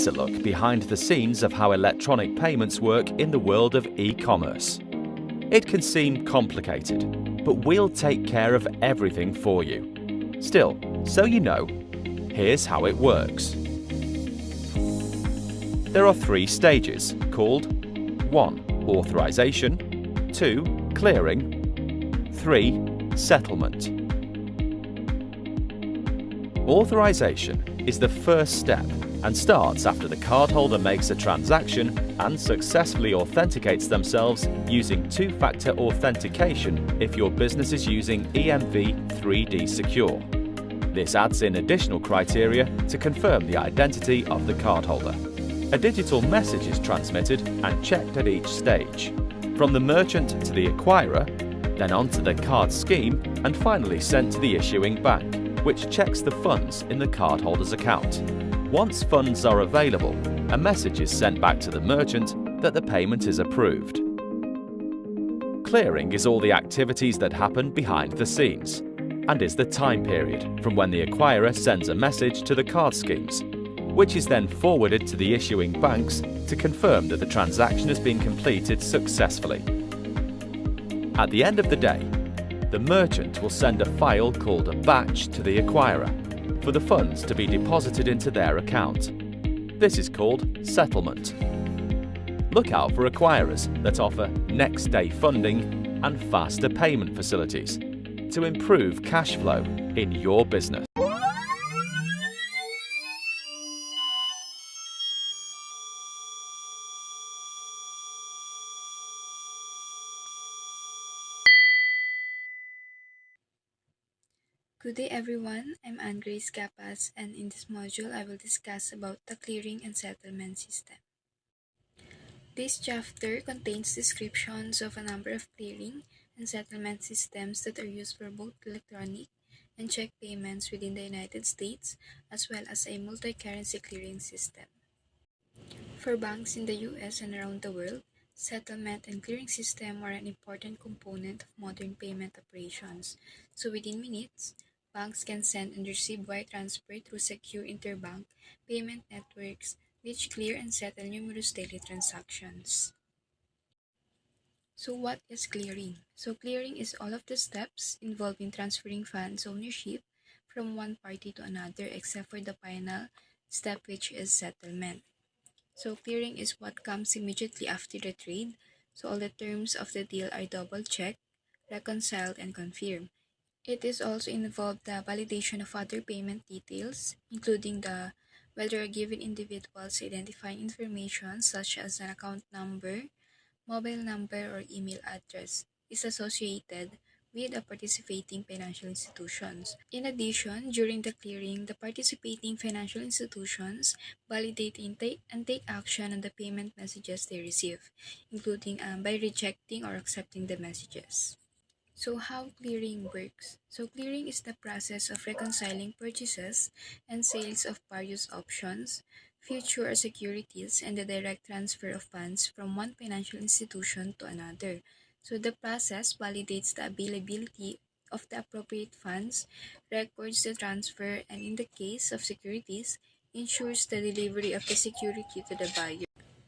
Here's a look behind the scenes of how electronic payments work in the world of e-commerce. It can seem complicated, but we'll take care of everything for you. Still, so you know, here's how it works. There are 3 stages called 1. Authorization, 2. Clearing, 3. Settlement. Authorization is the first step and starts after the cardholder makes a transaction and successfully authenticates themselves using 2-factor authentication if your business is using EMV 3D Secure. This adds in additional criteria to confirm the identity of the cardholder. A digital message is transmitted and checked at each stage, from the merchant to the acquirer, then onto the card scheme, and finally sent to the issuing bank, which checks the funds in the cardholder's account. Once funds are available, a message is sent back to the merchant that the payment is approved. Clearing is all the activities that happen behind the scenes and is the time period from when the acquirer sends a message to the card schemes, which is then forwarded to the issuing banks to confirm that the transaction has been completed successfully. At the end of the day, the merchant will send a file called a batch to the acquirer for the funds to be deposited into their account. This is called settlement. Look out for acquirers that offer next-day funding and faster payment facilities to improve cash flow in your business. Good day everyone, I'm Anne-Grace Capas, and in this module I will discuss about the clearing and settlement system. This chapter contains descriptions of a number of clearing and settlement systems that are used for both electronic and check payments within the United States, as well as a multi-currency clearing system. For banks in the US and around the world, settlement and clearing system are an important component of modern payment operations. So within minutes, banks can send and receive wire transfer through secure interbank payment networks, which clear and settle numerous daily transactions. So what is clearing? So clearing is all of the steps involved in transferring funds ownership from one party to another except for the final step, which is settlement. So clearing is what comes immediately after the trade. So all the terms of the deal are double-checked, reconciled, and confirmed. It is also involved the validation of other payment details, including whether a given individual's identifying information such as an account number, mobile number, or email address is associated with the participating financial institutions. In addition, during the clearing, the participating financial institutions validate and take action on the payment messages they receive, including by rejecting or accepting the messages. So how clearing works? So clearing is the process of reconciling purchases and sales of various options, future or securities, and the direct transfer of funds from one financial institution to another. So the process validates the availability of the appropriate funds, records the transfer, and in the case of securities, ensures the delivery of the security to the buyer.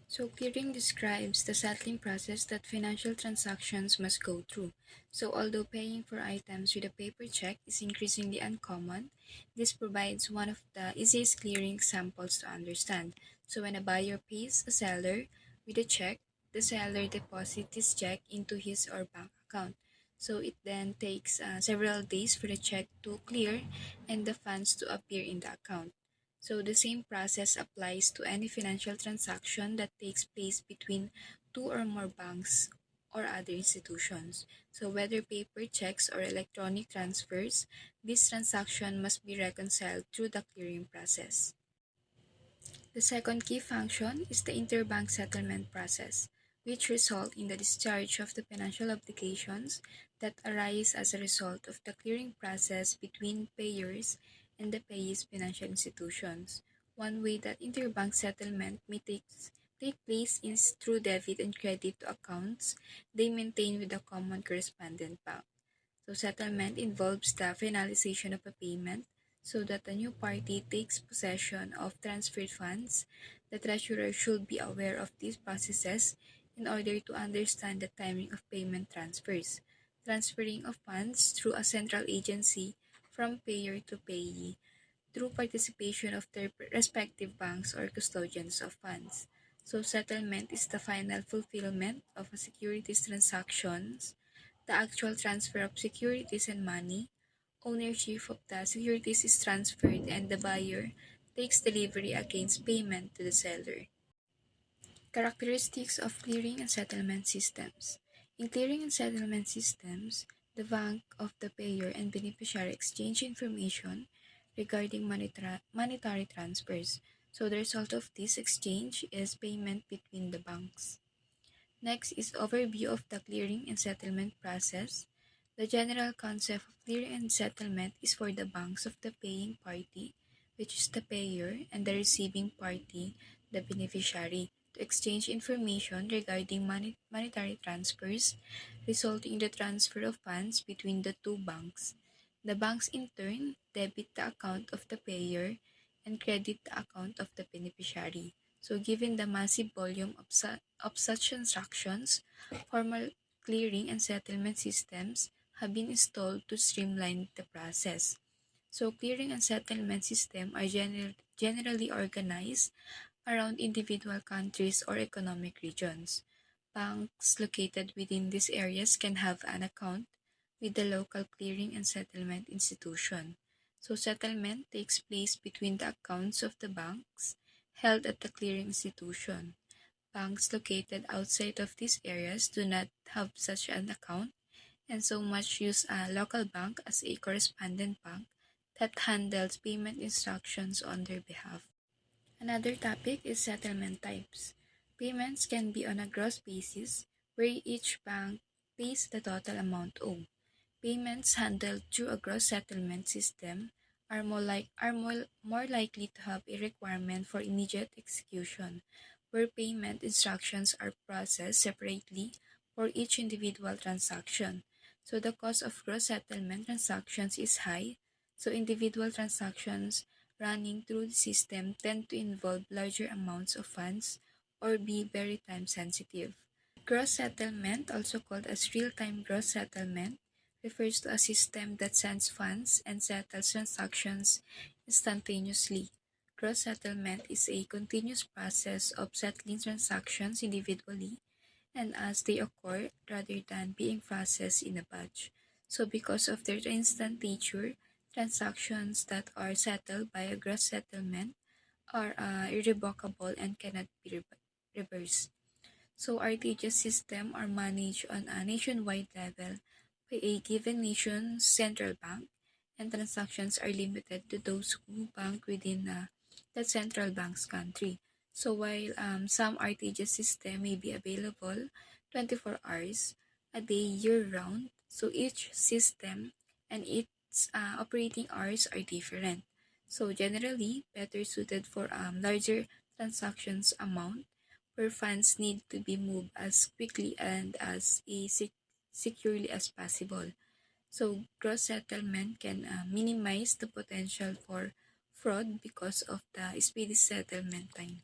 So clearing describes the settling process that financial transactions must go through. So although paying for items with a paper check is increasingly uncommon, this provides one of the easiest clearing examples to understand. So when a buyer pays a seller with a check, the seller deposits this check into his or bank account. So it then takes several days for the check to clear and the funds to appear in the account. So the same process applies to any financial transaction that takes place between 2 or more banks or other institutions. So whether paper checks or electronic transfers, this transaction must be reconciled through the clearing process. The second key function is the interbank settlement process, which result in the discharge of the financial obligations that arise as a result of the clearing process between payers and the payee's financial institutions. One way that interbank settlement may take place is through debit and credit to accounts they maintain with a common correspondent bank. So settlement involves the finalization of a payment so that a new party takes possession of transferred funds The treasurer should be aware of these processes in order to understand the timing of payment transfers, transferring of funds through a central agency from payer to payee, through participation of their respective banks or custodians of funds. So settlement is the final fulfillment of a securities transactions, the actual transfer of securities and money. Ownership of the securities is transferred and the buyer takes delivery against payment to the seller. Characteristics of clearing and settlement systems. In clearing and settlement systems, the bank of the payer and beneficiary exchange information regarding monetary transfers. So the result of this exchange is payment between the banks. Next is overview of the clearing and settlement process. The general concept of clearing and settlement is for the banks of the paying party, which is the payer, and the receiving party, the beneficiary, to exchange information regarding monetary transfers, resulting in the transfer of funds between the two banks. The banks in turn debit the account of the payer and credit the account of the beneficiary. So given the massive volume of such transactions, formal clearing and settlement systems have been installed to streamline the process. So clearing and settlement system are generally organized around individual countries or economic regions. Banks located within these areas can have an account with the local clearing and settlement institution. So settlement takes place between the accounts of the banks held at the clearing institution. Banks located outside of these areas do not have such an account and so much use a local bank as a correspondent bank that handles payment instructions on their behalf. Another topic is settlement types. Payments can be on a gross basis, where each bank pays the total amount owed. Payments handled through a gross settlement system are more likely to have a requirement for immediate execution, where payment instructions are processed separately for each individual transaction. So the cost of gross settlement transactions is high, so individual transactions running through the system tend to involve larger amounts of funds or be very time sensitive. Gross settlement, also called as real-time gross settlement, refers to a system that sends funds and settles transactions instantaneously. Gross settlement is a continuous process of settling transactions individually and as they occur rather than being processed in a batch. So because of their instant nature, transactions that are settled by a gross settlement are irrevocable and cannot be reversed. So RTGS system are managed on a nationwide level by a given nation's central bank, and transactions are limited to those who bank within that central bank's country. So while some RTGS system may be available 24 hours a day year-round, so each system and its operating hours are different. So generally, better suited for larger transactions amount where funds need to be moved as quickly and as securely as possible. So gross settlement can minimize the potential for fraud because of the speedy settlement time.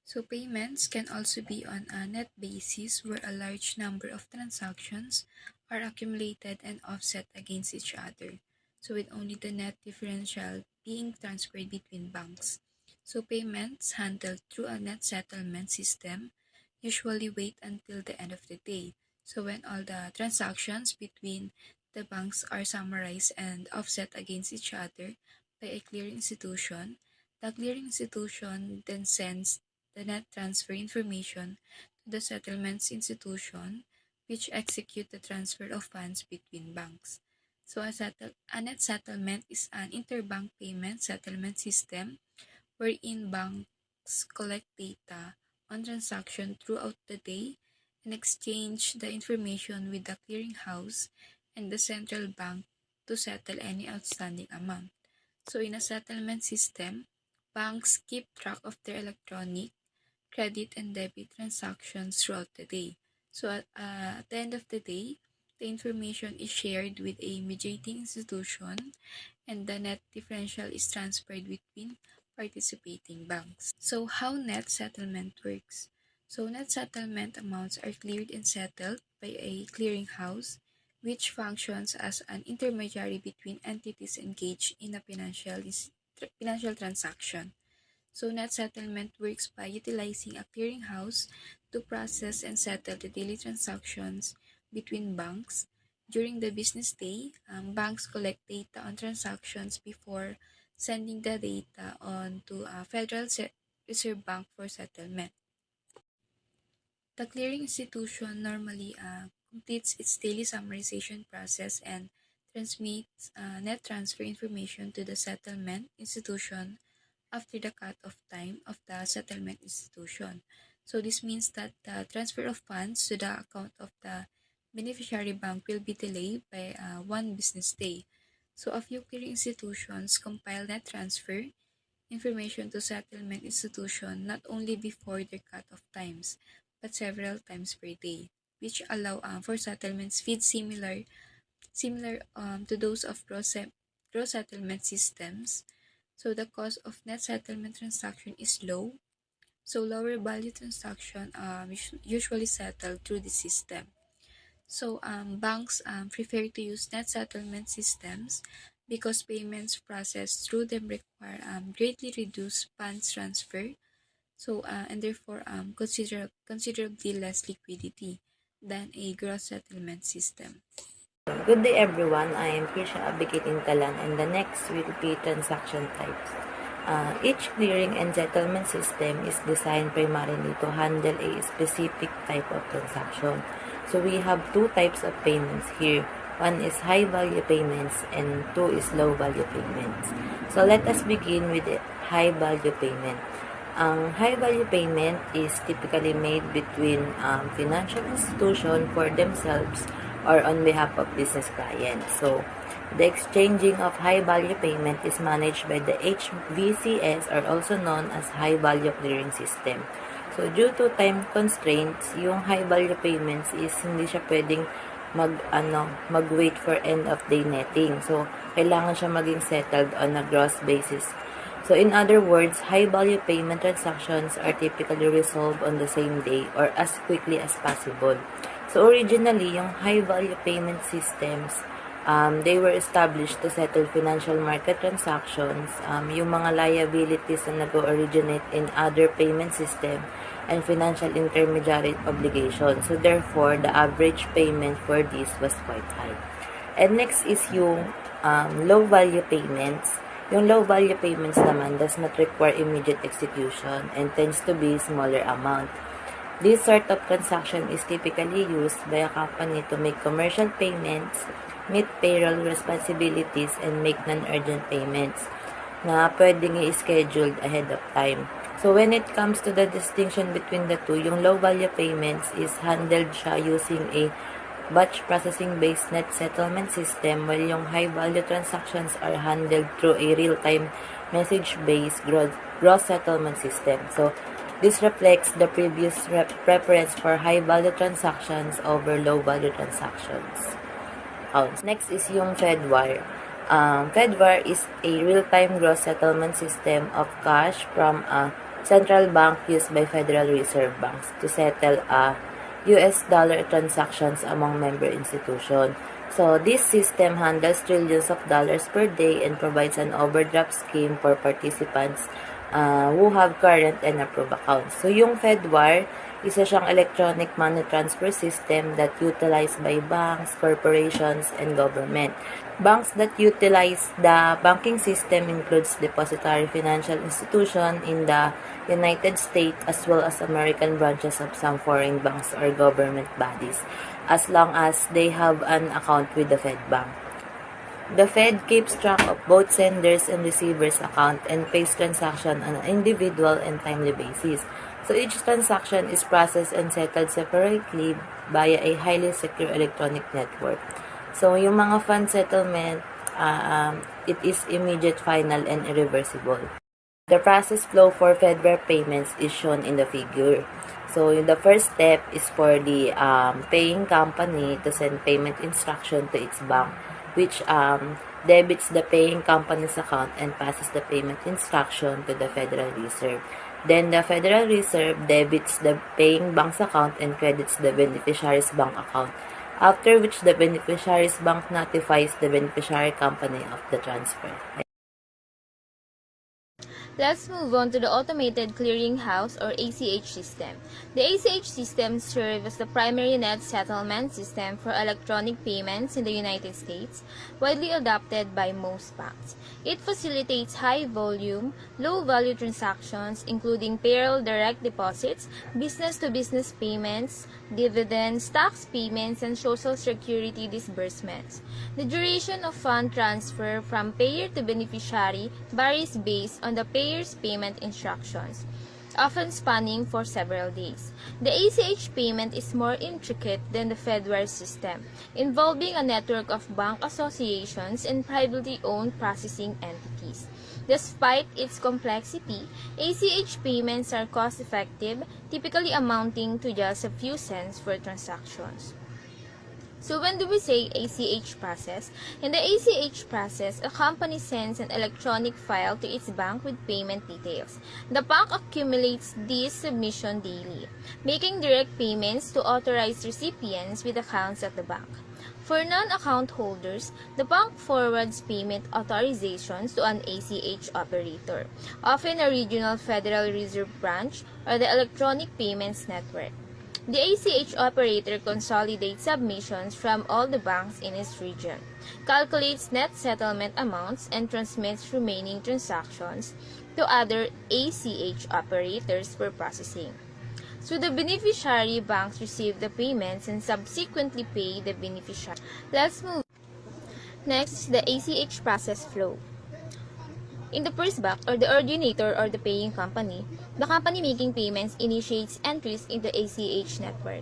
So payments can also be on a net basis where a large number of transactions are accumulated and offset against each other. So with only the net differential being transferred between banks. So payments handled through a net settlement system usually wait until the end of the day. So when all the transactions between the banks are summarized and offset against each other by a clearing institution, the clearing institution then sends the net transfer information to the settlements institution, which execute the transfer of funds between banks. So a net settlement is an interbank payment settlement system wherein banks collect data on transaction throughout the day and exchange the information with the clearinghouse and the central bank to settle any outstanding amount. So in a settlement system, banks keep track of their electronic credit and debit transactions throughout the day. So at the end of the day, the information is shared with a mediating institution and the net differential is transferred between participating banks. So how net settlement works? So net settlement amounts are cleared and settled by a clearinghouse, which functions as an intermediary between entities engaged in a financial transaction. So net settlement works by utilizing a clearinghouse to process and settle the daily transactions between banks. During the business day, banks collect data on transactions before sending the data on to a Reserve Bank for settlement. The clearing institution normally completes its daily summarization process and transmits net transfer information to the settlement institution after the cut-off time of the settlement institution. So this means that the transfer of funds to the account of the beneficiary bank will be delayed by one business day. So a few clearing institutions compile net transfer information to settlement institution not only before their cut-off times, but several times per day, which allow for settlement speeds similar to those of gross settlement systems. So the cost of net settlement transaction is low. So lower value transaction usually settled through the system. So banks prefer to use net settlement systems because payments processed through them require greatly reduced funds transfer. So and therefore considerably less liquidity than a gross settlement system. Good day everyone, I am Krisha Abigail Talan and the next will be transaction types. Each clearing and settlement system is designed primarily to handle a specific type of transaction. So we have two types of payments here. One is high value payments and two is low value payments. So let us begin with the high value payment. Ang high value payment is typically made between financial institution for themselves or on behalf of business clients. So, the exchanging of high-value payment is managed by the HVCS or also known as high-value clearing system. So, due to time constraints, yung high-value payments is hindi siya pwedeng mag-wait for end-of-day netting. So, kailangan siya maging settled on a gross basis. So, in other words, high-value payment transactions are typically resolved on the same day or as quickly as possible. So, originally, yung high-value payment systems, they were established to settle financial market transactions, yung mga liabilities na nag-originate in other payment system, and financial intermediary obligations. So, therefore, the average payment for this was quite high. And next is yung low-value payments. Yung low-value payments naman does not require immediate execution and tends to be smaller amount. This sort of transaction is typically used by a company to make commercial payments, meet payroll responsibilities, and make non-urgent payments na pwedeng i-scheduled ahead of time. So, when it comes to the distinction between the two, yung low-value payments is handled siya using a batch processing-based net settlement system, while yung high-value transactions are handled through a real-time message-based gross settlement system. So, this reflects the previous preference for high-value transactions over low-value transactions. Next is yung FedWire. FedWire is a real-time gross settlement system of cash from a central bank used by Federal Reserve Banks to settle US dollar transactions among member institutions. So, this system handles trillions of dollars per day and provides an overdraft scheme for participants who have current and approved accounts. So, yung FedWire, isa siyang electronic money transfer system that utilized by banks, corporations, and government. Banks that utilize the banking system includes depository financial institution in the United States as well as American branches of some foreign banks or government bodies, as long as they have an account with the Fed Bank. The Fed keeps track of both senders and receivers' account and pays transaction on an individual and timely basis. So each transaction is processed and settled separately via a highly secure electronic network. So yung mga fund settlement, it is immediate, final, and irreversible. The process flow for FedWire payments is shown in the figure. So the first step is for the paying company to send payment instruction to its bank. which debits the paying company's account and passes the payment instruction to the Federal Reserve. Then the Federal Reserve debits the paying bank's account and credits the beneficiary's bank account, after which the beneficiary's bank notifies the beneficiary company of the transfer. Let's move on to the Automated Clearinghouse or ACH system. The ACH system serves as the primary net settlement system for electronic payments in the United States, widely adopted by most banks. It facilitates high-volume, low-value transactions including payroll direct deposits, business-to-business payments, dividends, tax payments, and Social Security disbursements. The duration of fund transfer from payer to beneficiary varies based on the payer's payment instructions, often spanning for several days. The ACH payment is more intricate than the Fedwire system, involving a network of bank associations and privately owned processing entities. Despite its complexity, ACH payments are cost-effective, typically amounting to just a few cents for transactions. So when do we say ACH process? In the ACH process, a company sends an electronic file to its bank with payment details. The bank accumulates these submissions daily, making direct payments to authorized recipients with accounts at the bank. For non-account holders, the bank forwards payment authorizations to an ACH operator, often a regional Federal Reserve branch or the Electronic Payments Network. The ACH operator consolidates submissions from all the banks in its region, calculates net settlement amounts, and transmits remaining transactions to other ACH operators for processing. So the beneficiary banks receive the payments and subsequently pay the beneficiary. Let's move. Next is the ACH process flow. In the first box, or the originator or the paying company, the company making payments initiates entries in the ACH network.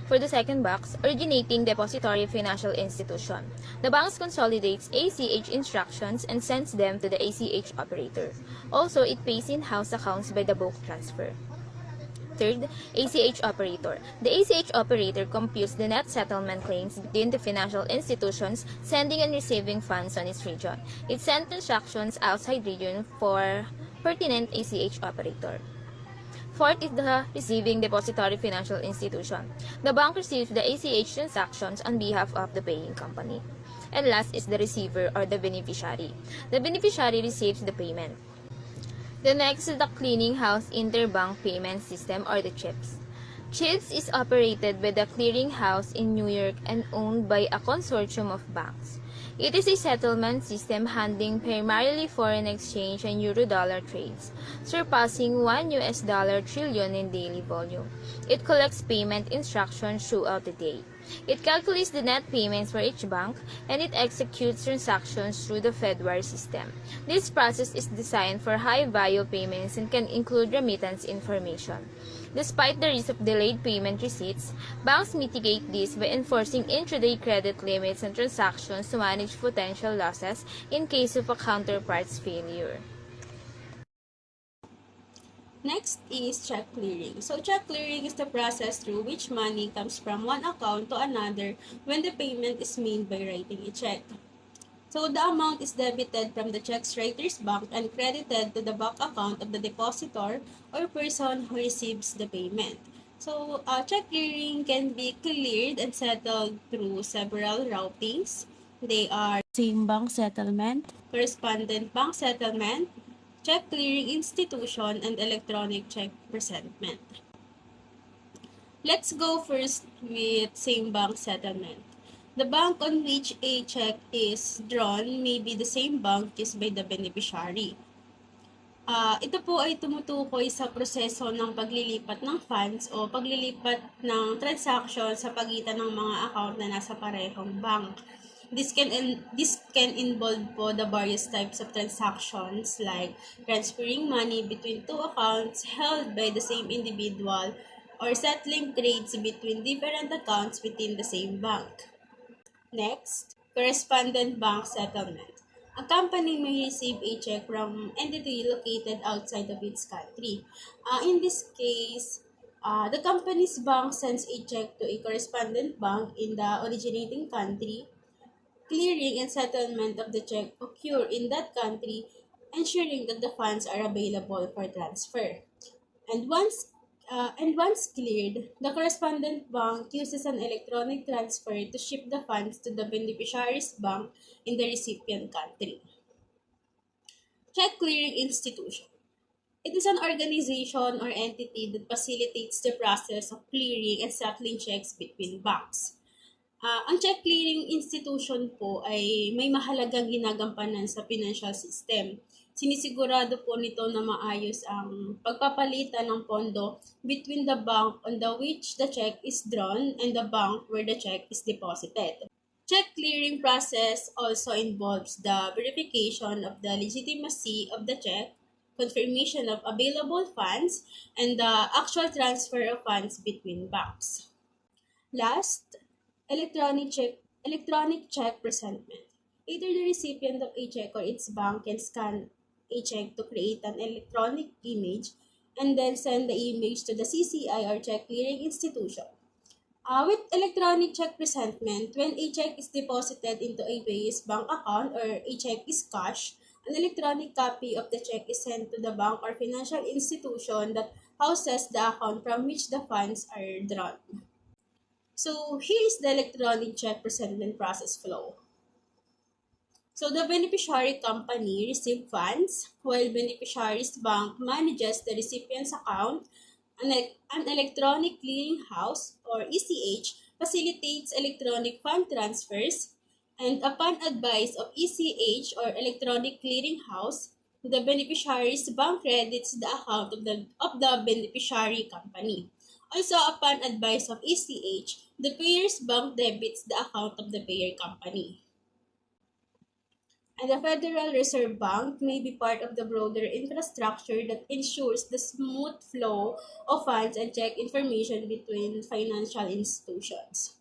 For the second box, originating depository financial institution, the bank consolidates ACH instructions and sends them to the ACH operator. Also, it pays in-house accounts by the bulk transfer. Third, ACH operator. The ACH operator computes the net settlement claims between the financial institutions sending and receiving funds on its region. It sends transactions outside region for pertinent ACH operator. Fourth is the receiving depository financial institution. The bank receives the ACH transactions on behalf of the paying company. And last is the receiver or the beneficiary. The beneficiary receives the payment. The next is the Clearinghouse Interbank Payment System or the CHIPS. CHIPS is operated by the Clearinghouse in New York and owned by a consortium of banks. It is a settlement system handling primarily foreign exchange and euro-dollar trades, surpassing $1 trillion in daily volume. It collects payment instructions throughout the day. It calculates the net payments for each bank, and it executes transactions through the Fedwire system. This process is designed for high-value payments and can include remittance information. Despite the risk of delayed payment receipts, banks mitigate this by enforcing intraday credit limits on transactions to manage potential losses in case of a counterpart's failure. Next is check clearing. So check clearing is the process through which money comes from one account to another when the payment is made by writing a check. So the amount is debited from the check's writer's bank and credited to the bank account of the depositor or person who receives the payment. So check clearing can be cleared and settled through several routings. They are same bank settlement, correspondent bank settlement, check clearing institution, and electronic check presentment. Let's go first with same bank settlement. The bank on which a check is drawn may be the same bank used by the beneficiary. Ito po ay tumutukoy sa proseso ng paglilipat ng funds o paglilipat ng transaction sa pagitan ng mga account na nasa parehong bank. This can involve po the various types of transactions like transferring money between two accounts held by the same individual or settling trades between different accounts within the same bank. Next, correspondent bank settlement. A company may receive a check from entity located outside of its country. In this case, the company's bank sends a check to a correspondent bank in the originating country. clearing and settlement of the check occur in that country, ensuring that the funds are available for transfer. And once cleared, the correspondent bank uses an electronic transfer to ship the funds to the beneficiary's bank in the recipient country. Check clearing institution. It is an organization or entity that facilitates the process of clearing and settling checks between banks. Ang check clearing institution po ay may mahalagang ginagampanan sa financial system. Sinisigurado po nito na maayos ang pagpapalitan ng pondo between the bank on the which the check is drawn and the bank where the check is deposited. Check clearing process also involves the verification of the legitimacy of the check, confirmation of available funds, and the actual transfer of funds between banks. Last, electronic check presentment. Either the recipient of a check or its bank can scan a check to create an electronic image and then send the image to the CCI or check clearing institution. With electronic check presentment, when a check is deposited into a base bank account or a check is cashed, an electronic copy of the check is sent to the bank or financial institution that houses the account from which the funds are drawn. So here is the electronic check presentment process flow. So the beneficiary company receives funds while beneficiary's bank manages the recipient's account. An electronic clearing house or ECH facilitates electronic fund transfers, and upon advice of ECH or electronic clearing house, the beneficiary's bank credits the account of the beneficiary company. Also, upon advice of ECH, the payer's bank debits the account of the payer company. And the Federal Reserve Bank may be part of the broader infrastructure that ensures the smooth flow of funds and check information between financial institutions.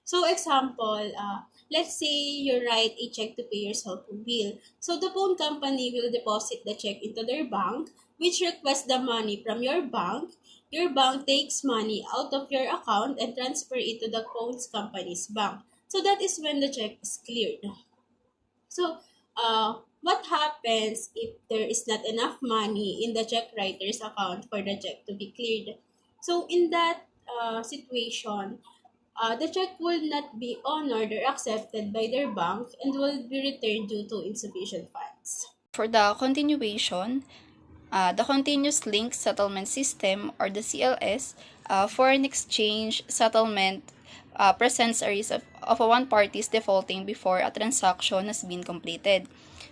So example, let's say you write a check to pay your cell phone bill. So the phone company will deposit the check into their bank, which requests the money from your bank. Your bank takes money out of your account and transfer it to the phone company's bank. So that is when the check is cleared. So, what happens if there is not enough money in the check writer's account for the check to be cleared? So, in that situation, the check will not be honored or accepted by their bank and will be returned due to insufficient funds. For the continuation, the Continuous Link Settlement System, or the CLS, foreign exchange settlement presents a risk of one party defaulting before a transaction has been completed.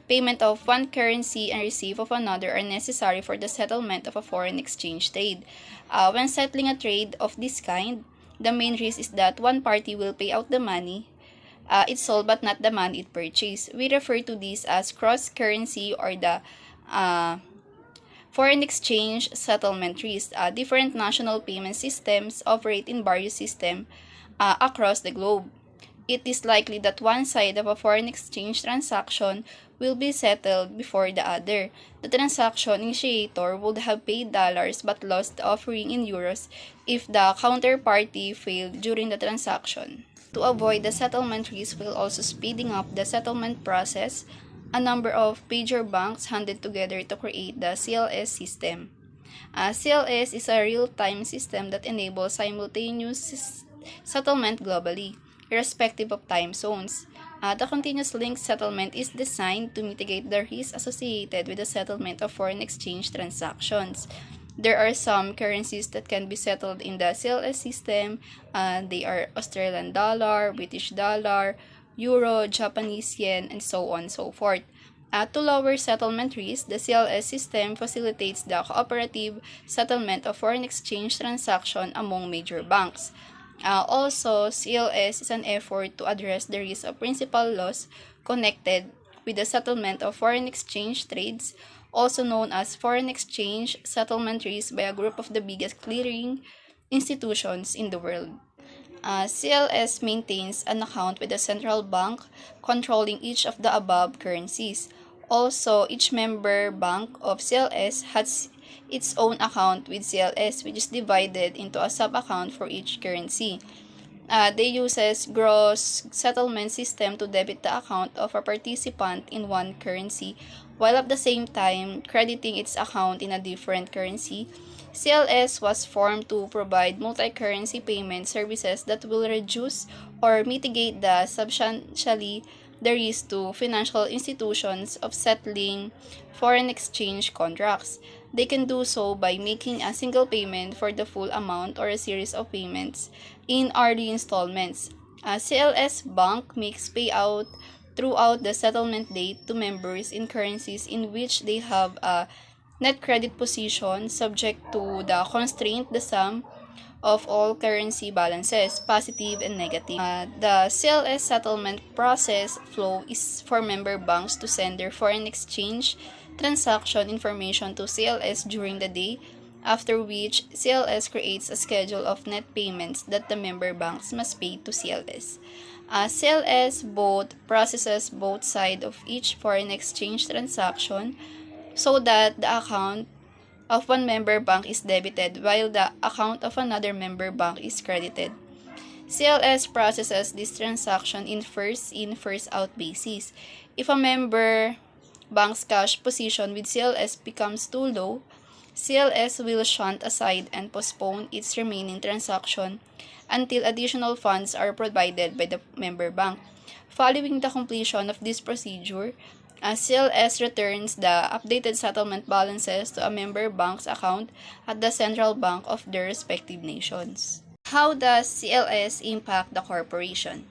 Payment of one currency and receipt of another are necessary for the settlement of a foreign exchange trade. When settling a trade of this kind, the main risk is that one party will pay out the money it sold but not the money it purchased. We refer to this as cross-currency or the foreign exchange settlement risk. Different national payment systems operate in various systems across the globe. It is likely that one side of a foreign exchange transaction will be settled before the other. The transaction initiator would have paid dollars but lost the offering in euros if the counterparty failed during the transaction. To avoid the settlement risk while also speeding up the settlement process, a number of major banks handed together to create the CLS system. CLS is a real-time system that enables simultaneous settlement globally, irrespective of time zones. The continuous link settlement is designed to mitigate the risks associated with the settlement of foreign exchange transactions. There are some currencies that can be settled in the CLS system. They are Australian dollar, British dollar, euro, Japanese yen, and so on and so forth. To lower settlement risk, the CLS system facilitates the cooperative settlement of foreign exchange transactions among major banks. Also, CLS is an effort to address the risk of principal loss connected with the settlement of foreign exchange trades, also known as foreign exchange settlement risk by a group of the biggest clearing institutions in the world. CLS maintains an account with the central bank controlling each of the above currencies. Also, each member bank of CLS has its own account with CLS, which is divided into a sub-account for each currency. They uses gross settlement system to debit the account of a participant in one currency, while at the same time crediting its account in a different currency. CLS was formed to provide multi-currency payment services that will reduce or mitigate the substantially the risk to financial institutions of settling foreign exchange contracts. They can do so by making a single payment for the full amount or a series of payments in early installments. CLS Bank makes payout throughout the settlement date to members in currencies in which they have a net credit position subject to the constraint the sum of all currency balances, positive and negative. The CLS settlement process flow is for member banks to send their foreign exchange transaction information to CLS during the day, after which CLS creates a schedule of net payments that the member banks must pay to CLS. CLS both processes both sides of each foreign exchange transaction so that the account of one member bank is debited while the account of another member bank is credited. CLS processes this transaction in, first out basis. If a member bank's cash position with CLS becomes too low, CLS will shunt aside and postpone its remaining transaction until additional funds are provided by the member bank. Following the completion of this procedure, CLS returns the updated settlement balances to a member bank's account at the central bank of their respective nations. How does CLS impact the corporation?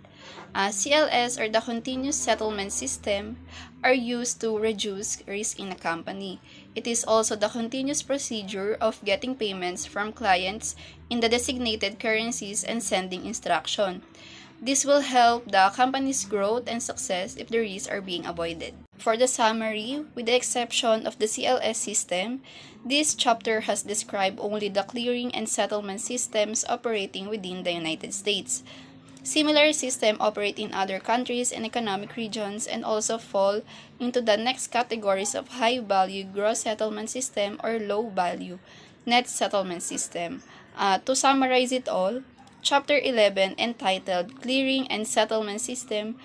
CLS, or the continuous settlement system, are used to reduce risk in a company. It is also the continuous procedure of getting payments from clients in the designated currencies and sending instruction. This will help the company's growth and success if the risks are being avoided. For the summary, with the exception of the CLS system, this chapter has described only the clearing and settlement systems operating within the United States. Similar systems operate in other countries and economic regions and also fall into the next categories of high-value gross settlement system or low-value net settlement system. To summarize it all, Chapter 11, entitled Clearing and Settlement System,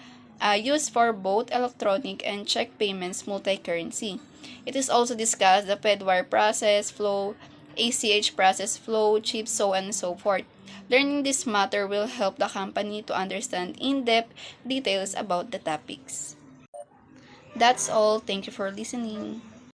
used for both electronic and check payments multi-currency. It is also discussed the Fedwire process flow, ACH process flow, chips, so on and so forth. Learning this matter will help the company to understand in-depth details about the topics. That's all. Thank you for listening.